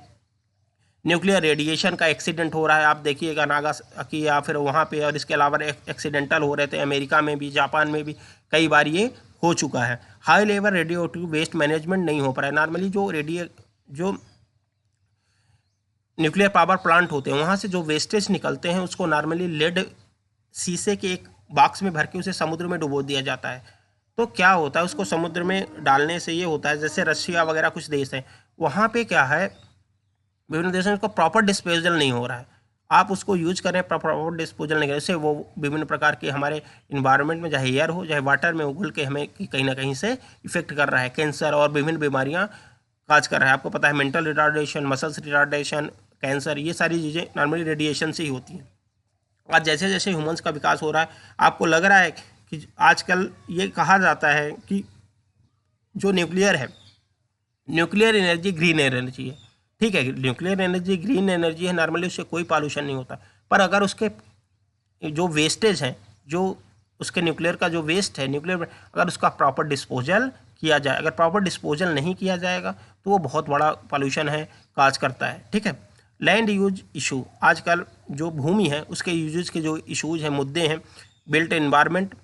न्यूक्लियर रेडिएशन का एक्सीडेंट हो रहा है। आप देखिएगा नागासाकी या फिर वहाँ पे, और इसके अलावा एक्सीडेंटल हो रहे थे अमेरिका में भी, जापान में भी कई बार ये हो चुका है। High level radio active waste management नहीं हो पा रहा है। नॉर्मली जो न्यूक्लियर पावर प्लांट होते हैं वहाँ से जो वेस्टेज निकलते हैं उसको नॉर्मली लेड शीशे के एक बॉक्स में भर के उसे समुद्र में डुबो दिया जाता है। तो क्या होता है, उसको समुद्र में डालने से ये होता है, जैसे रशिया वगैरह कुछ देश हैं, वहाँ पे क्या है, विभिन्न देशों में उसको प्रॉपर डिस्पोजल नहीं हो रहा है। आप उसको यूज करें, प्रॉपर डिस्पोजल नहीं करें, इससे वो विभिन्न प्रकार के हमारे इन्वायरमेंट में, चाहे एयर हो चाहे वाटर में, उगल के हमें कहीं ना कहीं से इफेक्ट कर रहा है। कैंसर और विभिन्न बीमारियां काज कर रहा है। आपको पता है mental retardation, muscles retardation, cancer, ये सारी चीज़ें नॉर्मली रेडिएशन से ही होती हैं। आज जैसे जैसे ह्यूमंस का विकास हो रहा है, आपको लग रहा है कि आजकल ये कहा जाता है कि जो न्यूक्लियर है, न्यूक्लियर एनर्जी ग्रीन एनर्जी है, ठीक है, न्यूक्लियर एनर्जी ग्रीन एनर्जी है, नॉर्मली उससे कोई पॉल्यूशन नहीं होता। पर अगर उसके जो वेस्टेज हैं, जो उसके न्यूक्लियर का जो वेस्ट है, न्यूक्लियर अगर उसका प्रॉपर डिस्पोजल किया जाए, अगर प्रॉपर डिस्पोजल नहीं किया जाएगा तो वो बहुत बड़ा पॉल्यूशन है, काज करता है। ठीक है, लैंड यूज इशू, आजकल जो भूमि है उसके यूजेज के जो इशूज हैं, मुद्दे हैं, बिल्ट एनवायरनमेंट,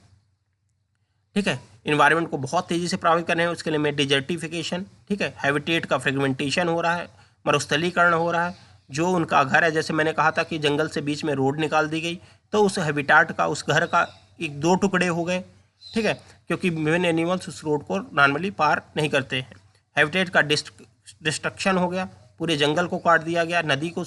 ठीक है, इन्वायरमेंट को बहुत तेज़ी से प्रभावित कर रहे हैं। उसके लिए में डिजर्टिफिकेशन, ठीक है, हैबिटेट का फ्रेगमेंटेशन हो रहा है, मरुस्थलीकरण हो रहा है। जो उनका घर है, जैसे मैंने कहा था कि जंगल से बीच में रोड निकाल दी गई, तो उस हैबिटाट का, उस घर का एक दो टुकड़े हो गए, ठीक है, क्योंकि विभिन्न एनिमल्स उस रोड को नॉर्मली पार नहीं करते हैं। हैबिटेट का डिस्ट्रक्शन हो गया, पूरे जंगल को काट दिया गया। नदी को,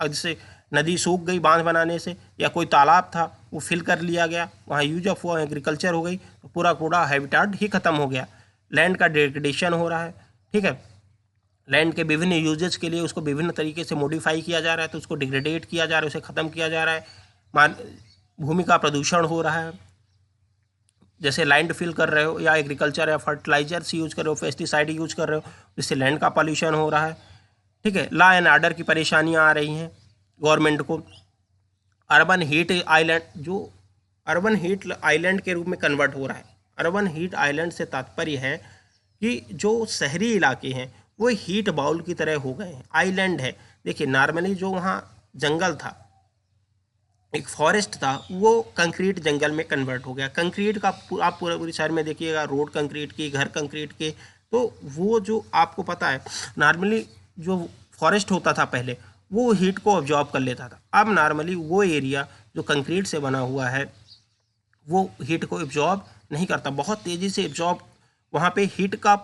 जैसे नदी सूख गई बांध बनाने से, या कोई तालाब था वो फिल कर लिया गया, वहाँ यूज ऑफ हुआ एग्रीकल्चर हो गई, तो पूरा हैबिटाट ही खत्म हो गया। लैंड का डिग्रेडेशन हो रहा है, ठीक है, लैंड के विभिन्न यूजेस के लिए उसको विभिन्न तरीके से मॉडिफाई किया जा रहा है, तो उसको डिग्रेडेट किया जा रहा है, उसे ख़त्म किया जा रहा है। भूमि का प्रदूषण हो रहा है, जैसे लैंड फिल कर रहे हो या एग्रीकल्चर या फर्टिलाइजर्स यूज कर रहे हो, पेस्टिसाइड यूज कर रहे हो, जिससे लैंड का पॉल्यूशन हो रहा है। ठीक है, लॉ एंड ऑर्डर की परेशानियाँ आ रही हैं, गवर्नमेंट को अर्बन हीट आइलैंड, जो अर्बन हीट आइलैंड के रूप में कन्वर्ट हो रहा है। अर्बन हीट आइलैंड से तात्पर्य है कि जो शहरी इलाके हैं वो हीट बाउल की तरह हो गए हैं, आइलैंड है। देखिए नॉर्मली जो वहाँ जंगल था, एक फॉरेस्ट था, वो कंक्रीट जंगल में कन्वर्ट हो गया। कंक्रीट का आप पूरे शहर में देखिएगा, रोड कंक्रीट की, घर कंक्रीट के, तो वो जो आपको पता है नॉर्मली जो फॉरेस्ट होता था पहले वो हीट को ऑब्जॉर्ब कर लेता था। अब नॉर्मली वो एरिया जो कंक्रीट से बना हुआ है वो हीट को एब्जॉर्ब नहीं करता, बहुत तेज़ी से एब्जॉर्ब, वहाँ पे हीट का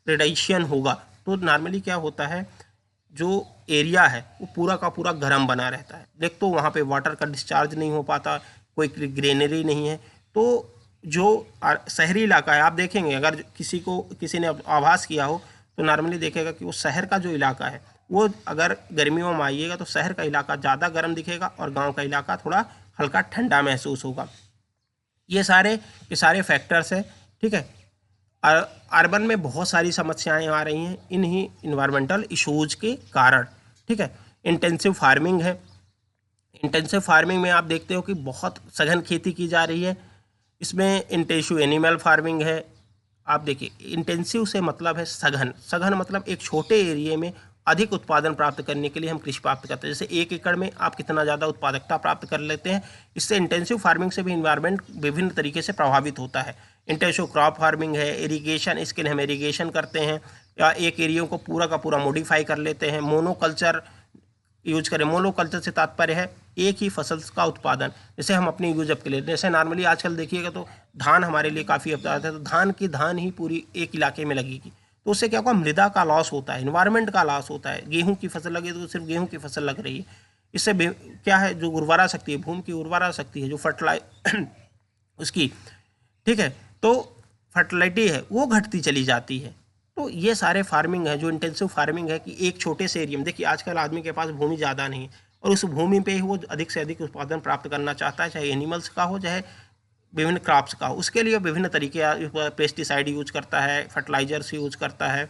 रेडिएशन होगा। तो नॉर्मली क्या होता है, जो एरिया है वो पूरा का पूरा गर्म बना रहता है। देख तो वहाँ पे वाटर का डिस्चार्ज नहीं हो पाता, कोई ग्रीनरी नहीं है। तो जो शहरी इलाका है, आप देखेंगे अगर किसी ने आभास किया हो तो नॉर्मली देखेगा कि वो शहर का जो इलाका है वो अगर गर्मियों में आइएगा तो शहर का इलाका ज़्यादा गर्म दिखेगा और गांव का इलाका थोड़ा हल्का ठंडा महसूस होगा। ये सारे फैक्टर्स हैं, ठीक है। अर्बन में बहुत सारी समस्याएं आ रही हैं इन्हीं इन्वायरमेंटल इश्यूज के कारण, ठीक है। इंटेंसिव फार्मिंग है, इंटेंसिव फार्मिंग में आप देखते हो कि बहुत सघन खेती की जा रही है। इसमें इंटेंसिव एनिमल फार्मिंग है। आप देखिए इंटेंसिव से मतलब है सघन, सघन मतलब एक छोटे एरिया में अधिक उत्पादन प्राप्त करने के लिए हम कृषि प्राप्त करते हैं। जैसे 1 एकड़ में आप कितना ज़्यादा उत्पादकता प्राप्त कर लेते हैं। इससे इंटेंसिव फार्मिंग से भी इन्वायरमेंट विभिन्न तरीके से प्रभावित होता है। इंटेंसिव क्रॉप फार्मिंग है, इरीगेशन, इसके लिए हम इरीगेशन करते हैं या एक एरिया को पूरा का पूरा मॉडिफाई कर लेते हैं। मोनोकल्चर यूज करें, मोनोकल्चर से तात्पर्य है एक ही फसल का उत्पादन। जैसे हम अपनी यूज अप के लिए, जैसे नॉर्मली आजकल देखिएगा तो धान हमारे लिए काफ़ी अपदार्थ है, तो धान ही पूरी एक इलाके में लगेगी, तो उससे क्या होगा, मृदा का लॉस होता है, इन्वायरमेंट का लॉस होता है। गेहूं की फसल लगे तो सिर्फ गेहूं की फसल लग रही है, इससे क्या है, जो उर्वरा शक्ति है, भूमि की उर्वरा शक्ति है, जो उसकी, ठीक है, तो फर्टिलिटी है वो घटती चली जाती है। तो ये सारे फार्मिंग है जो इंटेंसिव फार्मिंग है कि एक छोटे से एरिया में, देखिए आजकल आदमी के पास भूमि ज़्यादा नहीं है और उस भूमि पे ही वो अधिक से अधिक उत्पादन प्राप्त करना चाहता है, चाहे एनिमल्स का हो चाहे विभिन्न क्रॉप्स का हो। उसके लिए विभिन्न तरीके, पेस्टिसाइड यूज करता है, फर्टिलाइजर्स यूज करता है।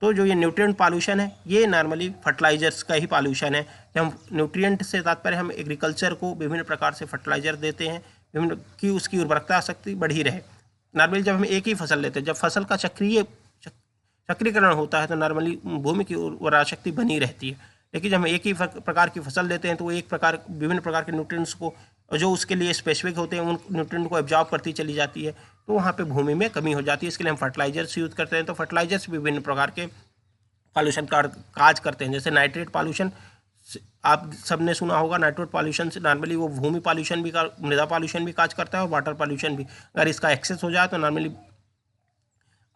तो जो ये न्यूट्रिएंट पॉल्यूशन है ये नॉर्मली फर्टिलाइजर्स का ही पॉल्यूशन है कि हम न्यूट्रिएंट से तात्पर्य हम एग्रीकल्चर को विभिन्न प्रकार से फर्टिलाइजर देते हैं विभिन्न की उसकी उर्वरकता शक्ति बढ़ी रहे। नॉर्मली जब हम एक ही फसल लेते हैं, जब फसल का चक्रीकरण होता है तो नॉर्मली भूमि की उर्वरा शक्ति बनी रहती है। लेकिन जब हम एक ही प्रकार की फसल लेते हैं तो वो विभिन्न प्रकार के न्यूट्रिएंट्स को जो उसके लिए स्पेसिफिक होते हैं उन न्यूट्रिएंट को एब्जॉर्ब करती चली जाती है, तो वहाँ पे भूमि में कमी हो जाती है। इसके लिए हम फर्टिलाइजर्स यूज़ करते हैं। तो फर्टिलाइजर्स विभिन्न प्रकार के पॉल्यूशन का काज करते हैं। जैसे नाइट्रेट पॉल्यूशन, आप सबने सुना होगा, नाइट्रेट पॉल्यूशन से नॉर्मली वो भूमि पॉल्यूशन भी, मृदा पॉल्यूशन भी काज करता है और वाटर पॉल्यूशन भी। अगर इसका एक्सेस हो जाए तो नॉर्मली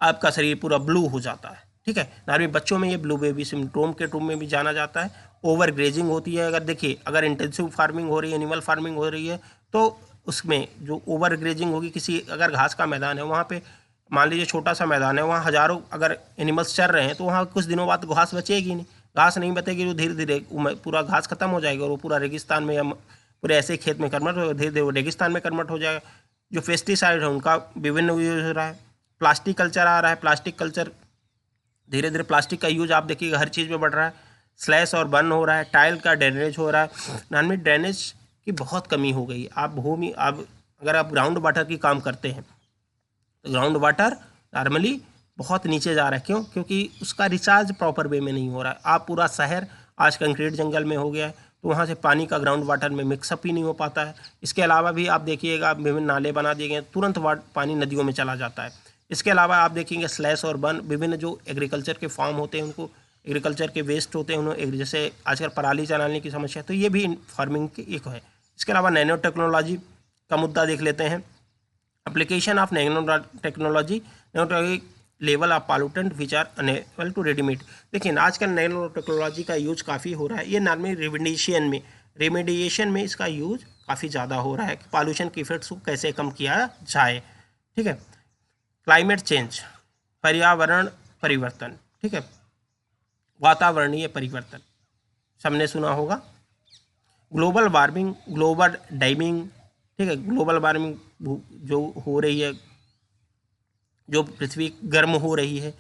आपका शरीर पूरा ब्लू हो जाता है, ठीक है। नॉर्मली बच्चों में ये ब्लू बेबी सिंड्रोम के रूप में भी जाना जाता है। ओवर ग्रेजिंग होती है, अगर देखिए अगर इंटेंसिव फार्मिंग हो रही है, एनिमल फार्मिंग हो रही है, तो उसमें जो ओवर ग्रेजिंग होगी, किसी अगर घास का मैदान है वहाँ पे, मान लीजिए छोटा सा मैदान है, वहाँ हज़ारों अगर एनिमल्स चर रहे हैं तो वहाँ कुछ दिनों बाद घास बचेगी नहीं, घास नहीं बचेगी तो धीरे धीरे पूरा घास खत्म हो जाएगा और वो पूरा रेगिस्तान में या पूरे ऐसे खेत में कन्वर्ट हो, धीरे धीरे वो रेगिस्तान में कन्वर्ट हो जाएगा। जो पेस्टिसाइड है उनका विभिन्न यूज हो रहा है। प्लास्टिक कल्चर आ रहा है, प्लास्टिक कल्चर, धीरे धीरे प्लास्टिक का यूज आप देखिएगा हर चीज़ में बढ़ रहा है। स्लैश और बर्न हो रहा है, टाइल का ड्रेनेज हो रहा है। नॉर्मली ड्रेनेज की बहुत कमी हो गई। आप अगर आप ग्राउंड वाटर की काम करते हैं तो ग्राउंड वाटर नॉर्मली बहुत नीचे जा रहा है। क्यों? क्योंकि उसका रिचार्ज प्रॉपर वे में नहीं हो रहा है। आप पूरा शहर आज कंक्रीट जंगल में हो गया है तो वहाँ से पानी का ग्राउंड वाटर में मिक्सअप ही नहीं हो पाता है। इसके अलावा भी आप देखिएगा विभिन्न नाले बना दिए गए, तुरंत पानी नदियों में चला जाता है। इसके अलावा आप देखेंगे स्लैश और बर्न, विभिन्न जो एग्रीकल्चर के फार्म होते हैं उनको, एग्रीकल्चर के वेस्ट होते हैं उन्होंने, जैसे आजकल पराली जलाने की समस्या, तो ये भी फार्मिंग की एक है। इसके अलावा नैनो टेक्नोलॉजी का मुद्दा देख लेते हैं। Application of nano technology level of pollutant which are enable to remediate. देखिए आजकल नैनो टेक्नोलॉजी का यूज काफ़ी हो रहा है। ये नॉर्मली रेमेडिएशन में इसका यूज काफ़ी ज़्यादा हो रहा है कि पॉल्यूशन के इफेक्ट्स को कैसे कम किया जाए, ठीक है। क्लाइमेट चेंज, पर्यावरण परिवर्तन, ठीक है, वातावरणीय परिवर्तन सबने सुना होगा। ग्लोबल वार्मिंग, ग्लोबल डाइमिंग, ठीक है, ग्लोबल वार्मिंग जो हो रही है, जो पृथ्वी गर्म हो रही है।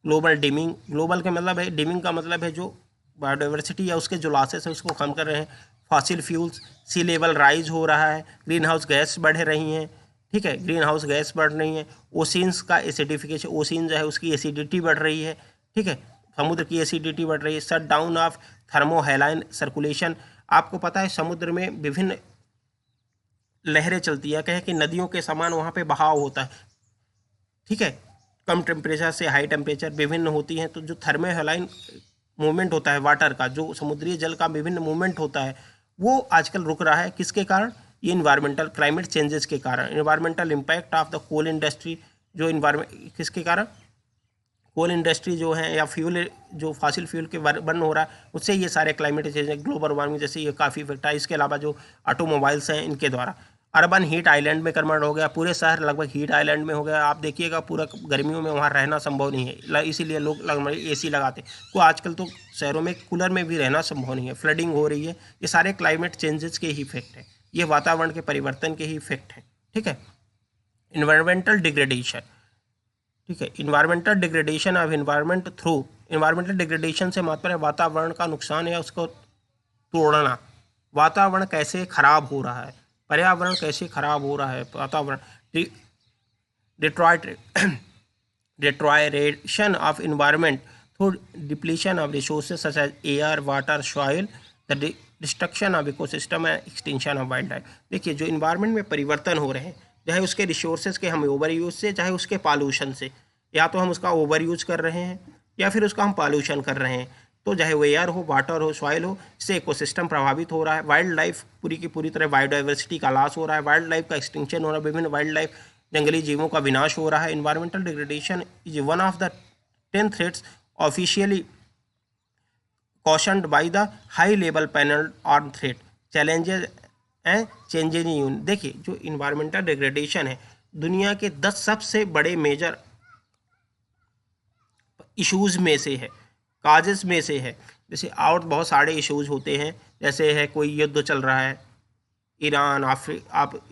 ग्लोबल डिमिंग, ग्लोबल का मतलब है, डिमिंग का मतलब है जो बायोडाइवर्सिटी या उसके जो लॉसेस हैं उसको कम कर रहे हैं। फॉसिल फ्यूल्स, सी लेवल राइज हो रहा है, ग्रीन हाउस गैस बढ़ रही हैं, ठीक है, ग्रीन हाउस गैस बढ़ रही हैं। ओशियंस का एसिडिफिकेशन, ओशियन जो है उसकी एसिडिटी बढ़ रही है, ठीक है, समुद्र की एसिडिटी बढ़ रही है। शट डाउन ऑफ थर्मोहेलाइन सर्कुलेशन, आपको पता है समुद्र में विभिन्न लहरें चलती है, कहें कि नदियों के समान वहाँ पे बहाव होता है, ठीक है, कम टेम्परेचर से हाई टेम्परेचर विभिन्न होती हैं। तो जो थर्मोहेलाइन मूवमेंट होता है वाटर का, जो समुद्री जल का विभिन्न मूवमेंट होता है, वो आजकल रुक रहा है। किसके कारण? ये इन्वायरमेंटल क्लाइमेट चेंजेस के कारण। Environmental impact of the coal industry, जो इन्वायरमेंट किसके कारण? कोल इंडस्ट्री जो है या फ्यूल, जो फॉसिल फ्यूल के बर्न हो रहा है, उससे ये सारे क्लाइमेट चेंज है, ग्लोबल वार्मिंग जैसे ये काफ़ी इफेक्ट है। इसके अलावा जो ऑटोमोबाइल्स हैं इनके द्वारा अर्बन हीट आइलैंड में कन्वर्ट हो गया, पूरे शहर लगभग हीट आइलैंड में हो गया। आप देखिएगा पूरा गर्मियों में वहाँ रहना संभव नहीं है, इसीलिए लोग लगभग एसी लगाते हैं। तो आजकल तो शहरों में कूलर में भी रहना संभव नहीं है, फ्लडिंग हो रही है। ये सारे क्लाइमेट चेंजेस के ही इफेक्ट है, ये वातावरण के परिवर्तन के ही इफेक्ट है, ठीक है। इन्वायरमेंटल डिग्रेडेशन, ठीक है, environmental degradation of environment through, environmental degradation से मतलब है वातावरण का नुकसान या उसको तोड़ना। वातावरण कैसे खराब हो रहा है, पर्यावरण कैसे खराब हो रहा है, वातावरण Detroit deterioration of environment through depletion of resources such as air, water, soil, the destruction of ecosystem and extinction of wildlife। देखिए जो इन्वायरमेंट में परिवर्तन हो रहे हैं, चाहे उसके रिसोर्सेज के हम ओवर यूज से, चाहे उसके पॉल्यूशन से, या तो हम उसका ओवर यूज कर रहे हैं या फिर उसका हम पॉल्यूशन कर रहे हैं। तो चाहे वो एयर हो, वाटर हो, सॉइल हो, इससे इकोसिस्टम प्रभावित हो रहा है। वाइल्ड लाइफ पूरी की पूरी तरह बायोडाइवर्सिटी का लॉस हो रहा है, वाइल्ड लाइफ का एक्सटिंक्शन हो रहा है, विभिन्न वाइल्ड लाइफ जंगली जीवों का विनाश हो रहा है। Environmental degradation is one of the 10 threats officially cautioned by the high level panel on threat challenges and changes in यून। देखिए जो इन्वायरमेंटल डिग्रेडेशन है दुनिया के 10 सबसे बड़े मेजर इश्यूज़ में से है, काजेस में से है। जैसे और बहुत सारे इश्यूज़ होते हैं, जैसे है कोई युद्ध चल रहा है, ईरान,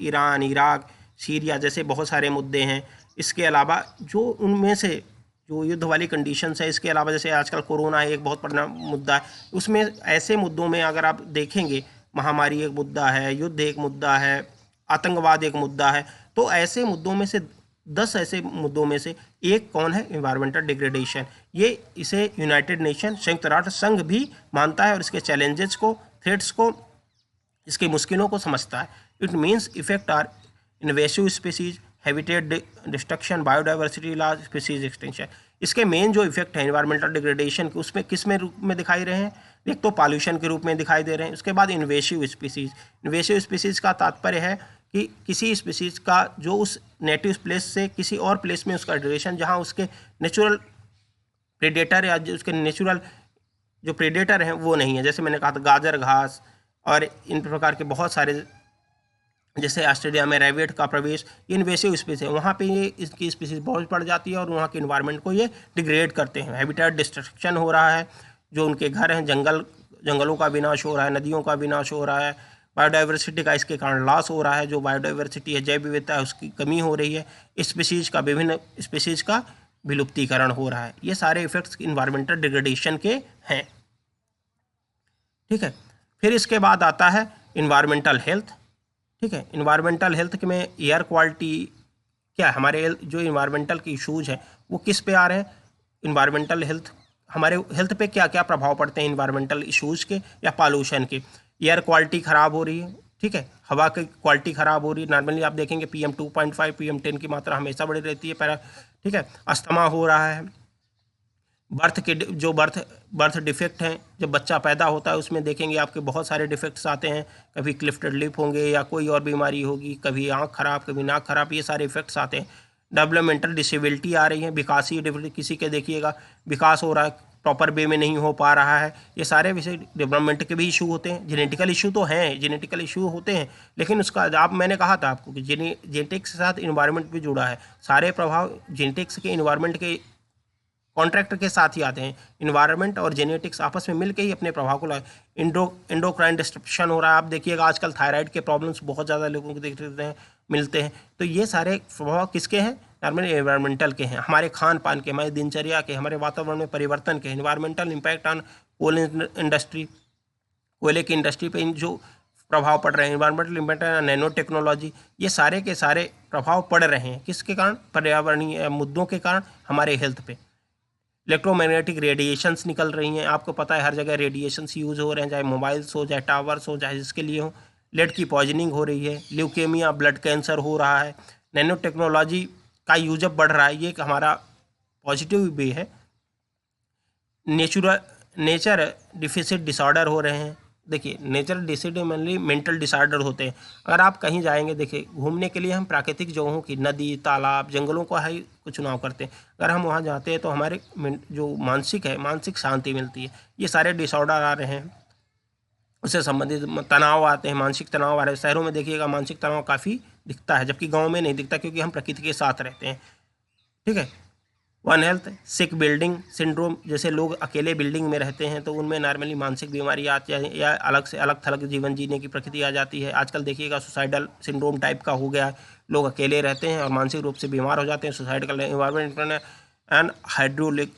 ईरान, इराक, सीरिया जैसे बहुत सारे मुद्दे हैं। इसके अलावा जो उनमें से जो युद्ध वाली कंडीशंस है, इसके अलावा जैसे आजकल कोरोना एक बहुत बड़ा मुद्दा है। उसमें ऐसे मुद्दों में अगर आप देखेंगे, महामारी एक मुद्दा है, युद्ध एक मुद्दा है, आतंकवाद एक मुद्दा है। तो ऐसे मुद्दों में से 10 ऐसे मुद्दों में से एक कौन है? Environmental degradation. ये इसे यूनाइटेड नेशन, संयुक्त राष्ट्र संघ भी मानता है और इसके चैलेंजेस को, थ्रेट्स को, इसकी मुश्किलों को समझता है। It means effect are invasive species, habitat destruction, biodiversity loss, species extension. इसके मेन जो इफेक्ट है इन्वायरमेंटल डिग्रेडेशन के, उसमें किस में रूप में दिखाई रहे हैं? एक तो पॉल्यूशन के रूप में दिखाई दे रहे हैं। उसके बाद इन्वेसिव स्पीसीज। इन्वेसिव स्पीसीज का तात्पर्य है कि किसी स्पीसीज का जो उस नेटिव प्लेस से किसी और प्लेस में उसका ड्यूरेशन, जहाँ उसके नेचुरल प्रेडेटर या जो उसके नेचुरल जो प्रेडेटर हैं वो नहीं है। जैसे मैंने कहा था गाजर घास और इन प्रकार के बहुत सारे, जैसे ऑस्ट्रेलिया में रैबिट का प्रवेश, ये इन्वेसिव स्पीसीज है। वहाँ पे ये इसकी स्पीसीज बहुत पड़ जाती है और वहाँ के इन्वायरमेंट को ये डिग्रेड करते हैं। हैबिटेट डिस्ट्रक्शन हो रहा है, जो उनके घर हैं, जंगलों का विनाश हो रहा है, नदियों का विनाश हो रहा है। बायोडाइवर्सिटी का इसके कारण लॉस हो रहा है, जो बायोडाइवर्सिटी है, जैव विविधता है, उसकी कमी हो रही है। स्पीसीज का, विभिन्न स्पीसीज का विलुप्तीकरण हो रहा है। ये सारे इफेक्ट्स इन्वायरमेंटल डिग्रेडेशन के हैं, ठीक है। फिर इसके बाद आता है इन्वायरमेंटल हेल्थ, ठीक है। इन्वायरमेंटल हेल्थ में एयर क्वालिटी क्या है, हमारे जो इन्वायरमेंटल के इशूज़ हैं वो किस पे आ रहे हैं? इन्वायरमेंटल हेल्थ, हमारे हेल्थ पे क्या क्या प्रभाव पड़ते हैं इन्वायरमेंटल इशूज़ के या पॉल्यूशन के? एयर क्वालिटी ख़राब हो रही है, ठीक है, हवा की क्वालिटी ख़राब हो रही है। नॉर्मली आप देखेंगे PM 2.5 PM 10 की मात्रा हमेशा बढ़ी रहती है, ठीक है। अस्थमा हो रहा है। बर्थ डिफेक्ट हैं, जब बच्चा पैदा होता है उसमें देखेंगे आपके बहुत सारे डिफेक्ट्स आते हैं। कभी क्लिफ्टेड लिप होंगे या कोई और बीमारी होगी, कभी आँख खराब, कभी नाक खराब, ये सारे इफेक्ट्स आते हैं। डेवलपमेंटल डिसेबिलिटी आ रही है, विकासीय डिफेक्ट, किसी के देखिएगा विकास हो रहा है, प्रॉपर वे में नहीं हो पा रहा है। ये सारे विषय डेवलपमेंट के भी इशू होते हैं। जेनेटिकल इशू तो हैं, जेनेटिकल इशू होते हैं, लेकिन उसका मैंने कहा था आपको कि जेनेटिक्स के साथ इन्वायरमेंट भी जुड़ा है। सारे प्रभाव जेनेटिक्स के इन्वायरमेंट के कॉन्ट्रैक्ट के साथ ही आते हैं। इन्वायरमेंट और जेनेटिक्स आपस में मिलकर ही अपने प्रभाव को लाए। एंडोक्राइन डिस्ट्रप्शन हो रहा है, आप देखिएगा आजकल थायराइड के प्रॉब्लम्स बहुत ज़्यादा लोगों को देखते हैं, मिलते हैं। तो ये सारे प्रभाव किसके हैं? नॉर्मली एनवायरमेंटल के हैं, हमारे खान पान के, हमारी दिनचर्या के, हमारे वातावरण में परिवर्तन के। Environmental impact on coal industry, कोयले की इंडस्ट्री पे इन जो प्रभाव पड़ रहे हैं, इन्वायरमेंटल इम्पैक्ट, नैनो टेक्नोलॉजी, ये सारे के सारे प्रभाव पड़ रहे हैं किसके कारण? पर्यावरणीय मुद्दों के कारण हमारे हेल्थ पे। इलेक्ट्रोमैग्नेटिक रेडिएशंस निकल रही हैं, आपको पता है हर जगह रेडिएशंस यूज़ हो रहे हैं, चाहे मोबाइल्स हो, चाहे टावर्स हो, चाहे जिसके लिए हो। लेड की पॉइजनिंग हो रही है, ल्यूकेमिया, ब्लड कैंसर हो रहा है। नैनो टेक्नोलॉजी का यूज अब बढ़ रहा है, ये एक हमारा पॉजिटिव भी है। नेचर डिफिसिट डिसऑर्डर हो रहे हैं। देखिए nature deficit mainly mental disorder होते हैं। अगर आप कहीं जाएंगे, देखिए घूमने के लिए हम प्राकृतिक जगहों की, नदी, तालाब, जंगलों का ही चुनाव करते हैं। अगर हम वहाँ जाते हैं तो हमारे जो मानसिक शांति मिलती है। ये सारे डिसऑर्डर आ रहे हैं, उससे संबंधित तनाव आते हैं, मानसिक तनाव आ रहे हैं। शहरों में देखिएगा मानसिक तनाव काफ़ी दिखता है, जबकि गाँव में नहीं दिखता, क्योंकि हम प्रकृति के साथ रहते हैं। ठीक है। वन हेल्थ सिक बिल्डिंग सिंड्रोम, जैसे लोग अकेले बिल्डिंग में रहते हैं तो उनमें नॉर्मली मानसिक बीमारी आती है, या अलग से अलग थलग जीवन जीने की प्रकृति आ जाती है। आजकल देखिएगा सुसाइडल सिंड्रोम टाइप का हो गया है, लोग अकेले रहते हैं और मानसिक रूप से बीमार हो जाते हैं। सुसाइड कर environment and hydraulic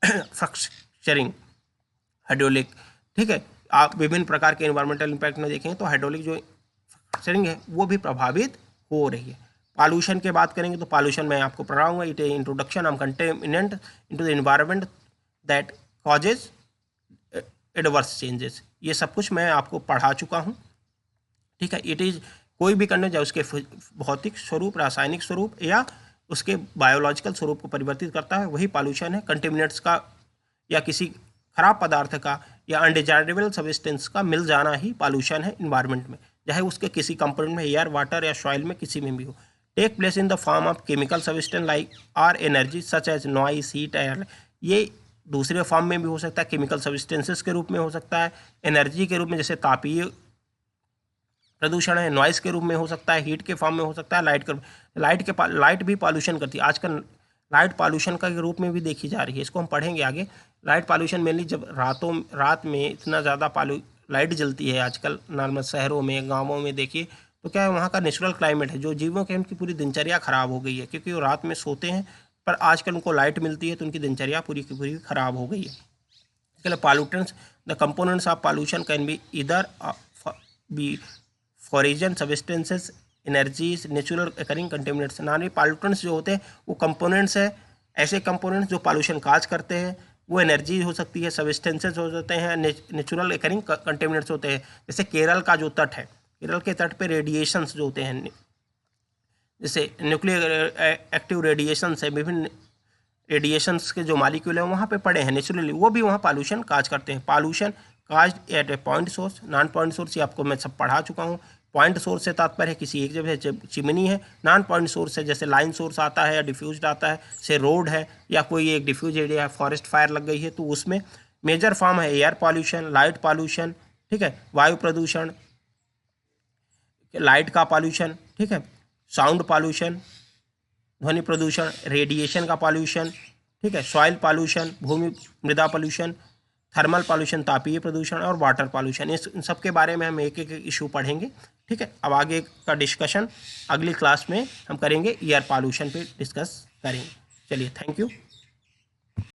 fracturing, hydraulic, ठीक है। आप विभिन्न प्रकार के इन्वायरमेंटल इम्पैक्ट में देखें तो हाइड्रोलिक जो फ्रैक्चरिंग है वो भी प्रभावित हो रही है। पॉल्यूशन की बात करेंगे तो पॉल्यूशन मैं आपको पढ़ाऊंगा, it introduction of contaminant into the environment that causes adverse changes. ये सब कुछ मैं आपको पढ़ा चुका हूँ। ठीक है। इट इज़ कोई भी कंटेंट चाहे उसके भौतिक स्वरूप, रासायनिक स्वरूप या उसके बायोलॉजिकल स्वरूप को परिवर्तित करता है, वही पॉल्यूशन है। कंटेमिनेंट्स का या किसी खराब पदार्थ का या अनडिजायरेबल सब्सटेंस का मिल जाना ही पॉल्यूशन है इन्वायरमेंट में, चाहे उसके किसी कंपोनेंट में, एयर, वाटर या सॉइल में, किसी में भी हो। Take place in the form of chemical substance like or energy such as noise, heat, air. ये दूसरे फॉर्म में भी हो सकता है, केमिकल सब्सटेंसेस के रूप में हो सकता है, एनर्जी के रूप में जैसे तापीय प्रदूषण है, नॉइस के रूप में हो सकता है, हीट के फॉर्म में हो सकता है, लाइट भी पॉल्यूशन करती है। आजकल लाइट पॉल्यूशन का रूप में भी देखी जा रही है, इसको हम पढ़ेंगे आगे। लाइट पॉल्यूशन मेनली जब रात में इतना ज़्यादा लाइट जलती है आजकल नॉर्मल शहरों में, गाँवों में देखिए तो क्या है, वहाँ का नेचुरल क्लाइमेट है, जो जीवों के उनकी पूरी दिनचर्या खराब हो गई है, क्योंकि वो रात में सोते हैं पर आजकल उनको लाइट मिलती है तो उनकी दिनचर्या पूरी की पूरी खराब हो गई है। इसके लिए pollutants, the components of pollution can be either be foreign substances, energies, natural occurring contaminants. नानी पॉल्यूटेंट्स जो होते हैं वो कंपोनेंट्स है, ऐसे कंपोनेंट्स जो पॉल्यूशन काज करते हैं। वो एनर्जी हो सकती है, सब्सटेंसेस हो जाते हैं, नेचुरल अकरिंग कंटेमिनेंट्स होते हैं। जैसे केरल का जो तट है, केरल के तट पे रेडिएशंस जो होते हैं, जैसे न्यूक्लियर एक्टिव रेडिएशंस है, विभिन्न रेडिएशंस के जो मालिक्यूल हैं वहाँ पे पड़े हैं नेचुरली, वो भी वहाँ पॉल्यूशन काज करते हैं। Pollution cause at a point source, non point source, ये आपको मैं सब पढ़ा चुका हूँ। पॉइंट सोर्स से तात्पर्य है किसी एक जगह चिमनी है, नॉन पॉइंट सोर्स है जैसे लाइन सोर्स आता है या डिफ्यूज आता है, से रोड है या कोई एक डिफ्यूज एरिया है, फॉरेस्ट फायर लग गई है तो उसमें। मेजर फॉर्म है एयर पॉल्यूशन, लाइट पॉल्यूशन, ठीक है, वायु प्रदूषण, लाइट का पॉल्यूशन, ठीक है, साउंड पॉल्यूशन, ध्वनि प्रदूषण, रेडिएशन का पॉल्यूशन, ठीक है, सॉइल पॉल्यूशन, भूमि मृदा पॉल्यूशन, थर्मल पॉल्यूशन, तापीय प्रदूषण, और वाटर पॉल्यूशन। इन सब के बारे में हम एक एक इशू पढ़ेंगे। ठीक है। अब आगे का डिस्कशन अगली क्लास में हम करेंगे, एयर पॉल्यूशन पे डिस्कस करेंगे। चलिए, थैंक यू।